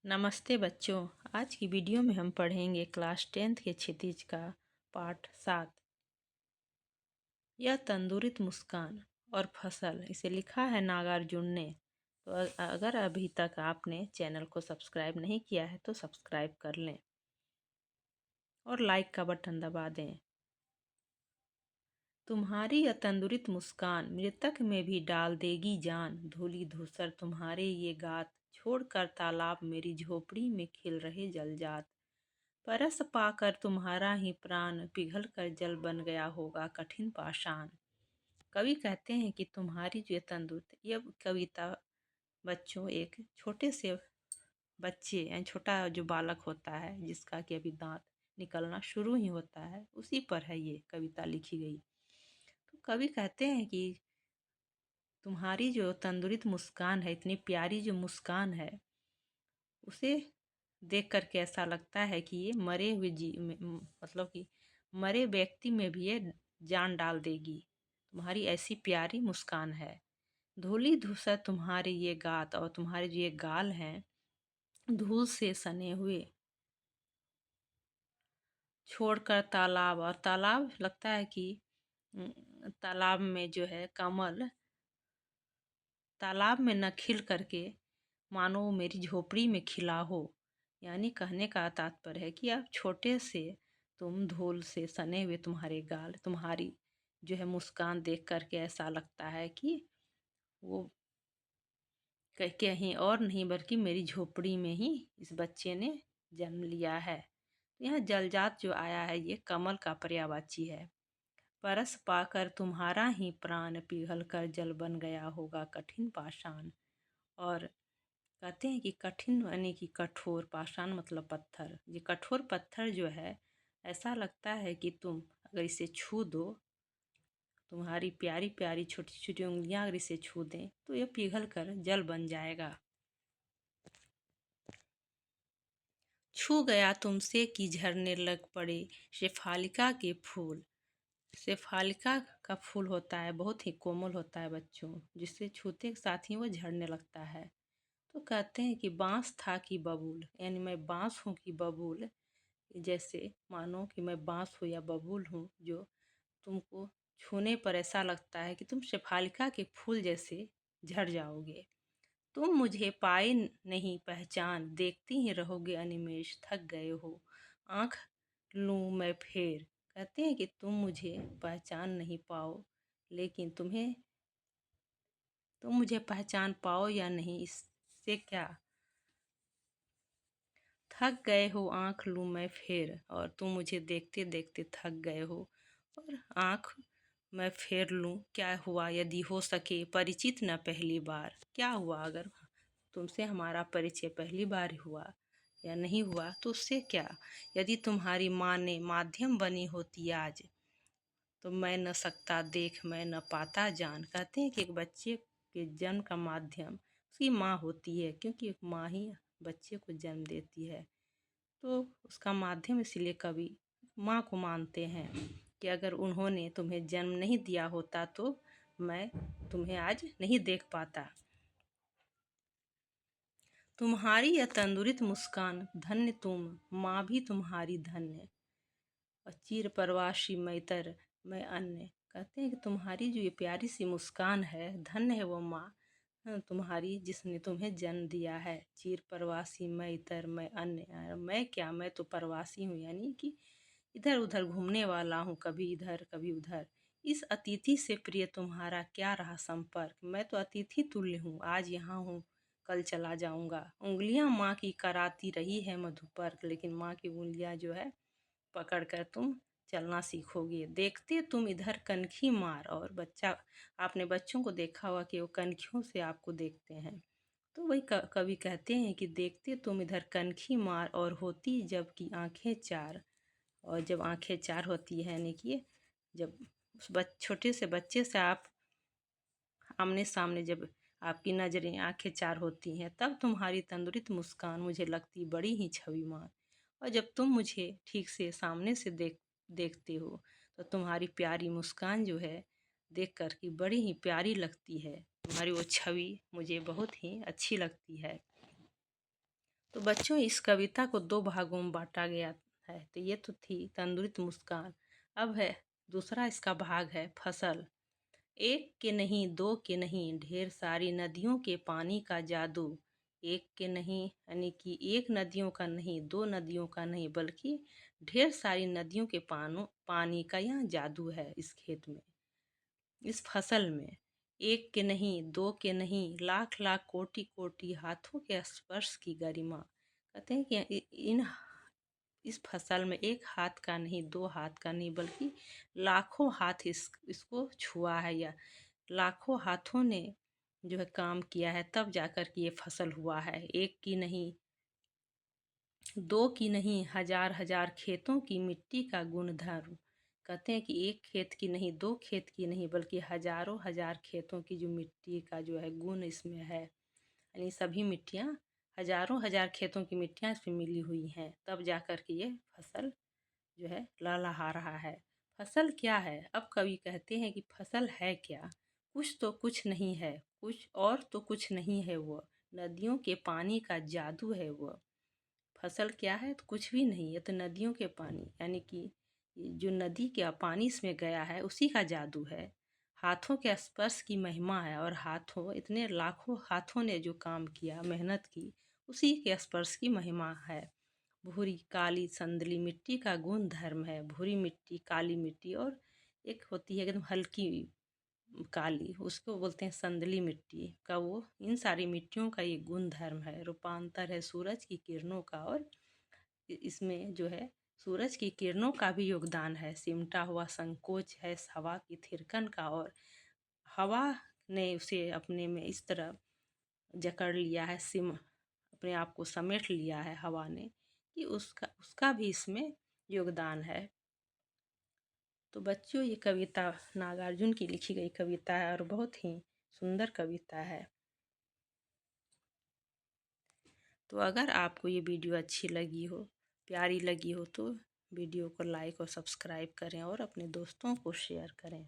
नमस्ते बच्चों। आज की वीडियो में हम पढ़ेंगे क्लास 10th के क्षितिज का पाठ 7। यह तंदुरुस्त मुस्कान और फसल, इसे लिखा है नागार्जुन ने। तो अगर अभी तक आपने चैनल को सब्सक्राइब नहीं किया है तो सब्सक्राइब कर लें और लाइक का बटन दबा दें। तुम्हारी यह तंदुरुस्त मुस्कान मृतक में भी डाल देगी जान। धूली धूसर तुम्हारे ये गात, छोड़कर तालाब मेरी झोपड़ी में खिल रहे जलजात। परस पाकर तुम्हारा ही प्राण, पिघल कर जल बन गया होगा कठिन पाषाण। कवि कहते हैं कि तुम्हारी जो तंदुरुस्त, यह कविता बच्चों एक छोटे से बच्चे यानी छोटा जो बालक होता है जिसका कि अभी दांत निकलना शुरू ही होता है, उसी पर है ये कविता लिखी गई। तो कवि कहते हैं कि तुम्हारी जो तंदुरुस्त मुस्कान है, इतनी प्यारी जो मुस्कान है, उसे देख करके ऐसा लगता है कि ये मरे हुए मतलब कि मरे व्यक्ति में भी ये जान डाल देगी। तुम्हारी ऐसी प्यारी मुस्कान है। धूली धूसर तुम्हारे ये गात, और तुम्हारे जो ये गाल हैं धूल से सने हुए। छोड़कर तालाब, और तालाब लगता है कि तालाब में जो है कमल तालाब में न खिल करके मानो मेरी झोपड़ी में खिला हो। यानी कहने का तात्पर्य है कि आप छोटे से तुम धूल से सने हुए तुम्हारे गाल, तुम्हारी जो है मुस्कान देख करके ऐसा लगता है कि वो कहीं और नहीं बल्कि मेरी झोपड़ी में ही इस बच्चे ने जन्म लिया है। तो यहाँ जलजात जो आया है ये कमल का पर्यायवाची है। परस पाकर तुम्हारा ही प्राण, पिघल कर जल बन गया होगा कठिन पाषाण। और कहते हैं कि कठिन यानी कि कठोर, पाषाण मतलब पत्थर। ये कठोर पत्थर जो है ऐसा लगता है कि तुम अगर इसे छू दो, तुम्हारी प्यारी प्यारी छोटी छोटी उंगलियां अगर इसे छू दें तो यह पिघल कर जल बन जाएगा। छू गया तुमसे कि झरने लग पड़े शेफालिका के फूल। शेफालिका का फूल होता है, बहुत ही कोमल होता है बच्चों, जिससे छूते के साथ ही वो झड़ने लगता है। तो कहते हैं कि बांस था कि बबूल, यानी मैं बांस हूँ कि बबूल। जैसे मानो कि मैं बांस हूँ या बबूल हूँ, जो तुमको छूने पर ऐसा लगता है कि तुम शेफालिका के फूल जैसे झड़ जाओगे। तुम मुझे पाए नहीं पहचान, देखती ही रहोगे अनिमेष, थक गए हो आँख लूँ मैं फेर। कहते हैं कि तुम मुझे पहचान नहीं पाओ, लेकिन तुम मुझे पहचान पाओ या नहीं, इससे क्या, थक गए हो आँख लूँ मैं फेर। और तुम मुझे देखते देखते थक गए हो और आँख मैं फेर लूँ। क्या हुआ यदि हो सके परिचित न पहली बार। क्या हुआ अगर तुमसे हमारा परिचय पहली बार हुआ या नहीं हुआ तो उससे क्या। यदि तुम्हारी माँ ने माध्यम बनी होती आज, तो मैं न सकता देख मैं न पाता जान। कहते हैं कि एक बच्चे के जन्म का माध्यम उसकी माँ होती है, क्योंकि एक माँ ही बच्चे को जन्म देती है। तो उसका माध्यम इसलिए कवि माँ को मानते हैं कि अगर उन्होंने तुम्हें जन्म नहीं दिया होता तो मैं तुम्हें आज नहीं देख पाता। तुम्हारी यह तंदुरुस्त मुस्कान, धन्य तुम माँ भी तुम्हारी धन्य। और चीर परवासी मैतर मैं अन्य। कहते हैं कि तुम्हारी जो ये प्यारी सी मुस्कान है, धन्य है वो माँ तुम्हारी जिसने तुम्हें जन्म दिया है। चीर प्रवासी मैं इतर मैं अन्य, मैं क्या, मैं तो प्रवासी हूँ, यानी कि इधर उधर घूमने वाला हूँ, कभी इधर कभी उधर। इस अतिथि से प्रिय तुम्हारा क्या रहा संपर्क, मैं तो अतिथि तुल्य हूँ, आज यहाँ हूँ कल चला जाऊँगा। उंगलियाँ माँ की कराती रही है मधुपर्क, लेकिन माँ की उंगलियाँ जो है पकड़ कर तुम चलना सीखोगे। देखते तुम इधर कनखी मार, और आपने बच्चों को देखा होगा कि वो कनखियों से आपको देखते हैं। तो वही कवि कहते हैं कि देखते तुम इधर कनखी मार, और होती जब की आंखें चार। और जब आंखें चार होती है यानी कि जब उस छोटे से बच्चे से आप आमने सामने, जब आपकी नज़रें आंखें चार होती हैं, तब तुम्हारी तंदुरुस्त मुस्कान मुझे लगती बड़ी ही छविमान। और जब तुम मुझे ठीक से सामने से देखते हो तो तुम्हारी प्यारी मुस्कान जो है देख कर के बड़ी ही प्यारी लगती है। तुम्हारी वो छवि मुझे बहुत ही अच्छी लगती है। तो तो बच्चों इस कविता को दो भागों में बांटा गया है। तो ये तो थी तंदुरुस्त मुस्कान। अब है दूसरा इसका भाग है फसल। एक के नहीं दो के नहीं ढेर सारी नदियों के पानी का जादू। एक के नहीं यानी कि एक नदियों का नहीं, दो नदियों का नहीं, बल्कि ढेर सारी नदियों के पानी का यहाँ जादू है इस खेत में, इस फसल में। एक के नहीं दो के नहीं लाख लाख कोटि कोटि हाथों के स्पर्श की गरिमा। कहते हैं कि इस फसल में एक हाथ का नहीं, दो हाथ का नहीं, बल्कि लाखों हाथ इसको छुआ है, या लाखों हाथों ने जो है काम किया है, तब जाकर के ये फसल हुआ है। एक की नहीं दो की नहीं हजार हजार खेतों की मिट्टी का गुणधर्म। कहते हैं कि एक खेत की नहीं, दो खेत की नहीं, बल्कि हजारों हजार खेतों की जो मिट्टी का जो है गुण इसमें है, यानी सभी मिट्टियाँ, हजारों हजार खेतों की मिट्टियाँ इसमें मिली हुई हैं, तब जाकर के ये फसल जो है लहलहा रहा है। फसल क्या है? अब कवि कहते हैं कि फसल है क्या? कुछ तो कुछ नहीं है, कुछ और तो कुछ नहीं है वो, नदियों के पानी का जादू है वो। फसल क्या है? तो कुछ भी नहीं, ये तो नदियों के पानी, यानी कि जो नदी का पानी इसमें गया है उसी का जादू है। हाथों के स्पर्श की महिमा है, और हाथों, इतने लाखों हाथों ने जो काम किया, मेहनत की, उसी के स्पर्श की महिमा है। भूरी काली संदली मिट्टी का गुण धर्म है। भूरी मिट्टी, काली मिट्टी, और एक होती है एकदम हल्की काली, उसको बोलते हैं संदली मिट्टी का। वो इन सारी मिट्टियों का ये गुण धर्म है। रूपांतर है सूरज की किरणों का, और इसमें जो है सूरज की किरणों का भी योगदान है। सिमटा हुआ संकोच है हवा की थिरकन का, और हवा ने उसे अपने में इस तरह जकड़ लिया है, अपने आप को समेट लिया है हवा ने, कि उसका उसका भी इसमें योगदान है। तो बच्चों ये कविता नागार्जुन की लिखी गई कविता है, और बहुत ही सुंदर कविता है। तो अगर आपको ये वीडियो अच्छी लगी हो, प्यारी लगी हो, तो वीडियो को लाइक और सब्सक्राइब करें और अपने दोस्तों को शेयर करें।